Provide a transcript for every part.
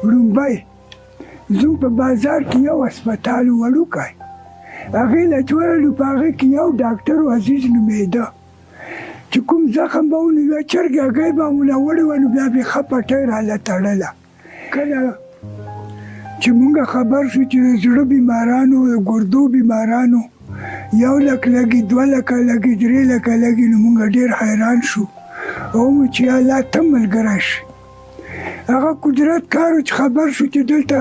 لومبۍ زموږ په بازار کې یو هسپتال وړوکی، هغې له چورلو په هغې کې یو ډاکټر عزیز نومېده چې کوم زخم به ونیو یوه چرګ هګۍ به مونه وړې وه نو بیا بېخه پټۍ راله تړله. کله چې مونږ خبر شو چې د زړه بیمارانو د ګردو بیمارانو 1 لک لګي 2 لکه لګي 3 لکه لګي نو مونږ ډېر حیران شو او مو چې الله ته ملګری شي. هغه قدرت کارو چې خبر شو چې دلته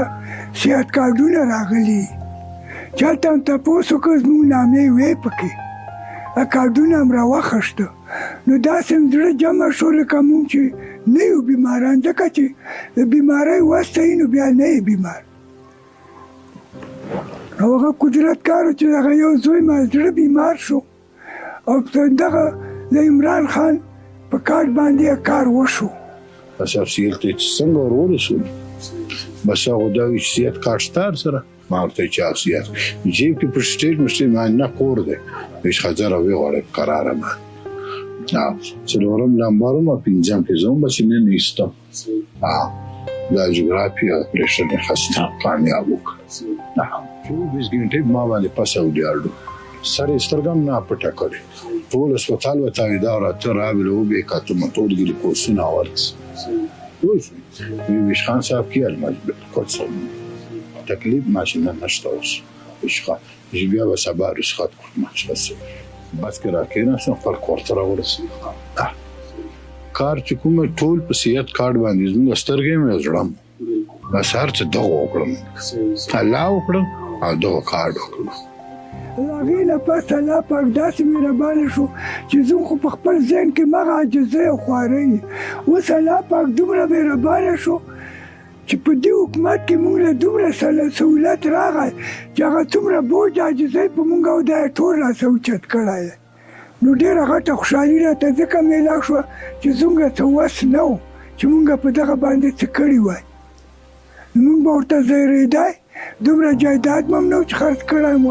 صحت کارډونه راغلي، چاته هم تپوس وکړ زموږ نامې وې پکې، کارډونه هم راوخښته. نو داسې هم زړه جمع شو لکه مونږ چې نه یو بیماران، ځکه چې د بیمارۍ وسته وي نو بیا نه یې بیمار. او هغه قدرت کارو چې هغه یو زوی ما زړه بیمار شو او دغه د عمران خان په کارډ باندې کار وشو. بس افسیل ته څنګه ورسول؟ بس هغه دا چې سیاست کار ستار سره ما ورته چې سیاست جیب کې پر سټیټ مشته ما نه کور دی هیڅ خزر او غوړ قرار ما څلورم لمبارم په پنځم کې زوم بس نه نیستم. دا جغرافیا پرېشر خسته کامیاب وکړ. نه 24 غنټې ما باندې پاسو دیاړو سره سترګم نه پټه کړې ټول هسپتال وته دا راته راغلو به کاته مټور ګلوکوز نه ورس وي خان صاحب کې المجبر کوڅه تکلیف ماشینه نشته اوس اشخاص بیا به سبا رسخت کوم ماشینه بس کرا کېنه څو پر کوارتر ورس کار چې کوم ټول په سیاحت کارت باندې زموږ سترګې مې زړم بس هر څه دغه وکړم الله وکړم او دغه کارت وکړم. هغې نه پس الله پاک داسې مهربانه شو چې زه خو په خپل ذهن کې مغه عاجزۍ او خوارۍ اوس الله پاک دومره مهربانه شو چې په دې حکومت کې موږ له دومره سهولت راغی چې هغه څومره بوج عاجزۍ په موږ او دا یې ټول راسه اوچت کړی دی. نو ډېره غټه خوشحالي راته ځکه میلاو شوه چې زموږ څه وس نه و چې موږ په دغه باندې څه کړي وای. نو موږ به ورته ځایرېدی دومره جایداد به هم نه و چې خرڅ کړی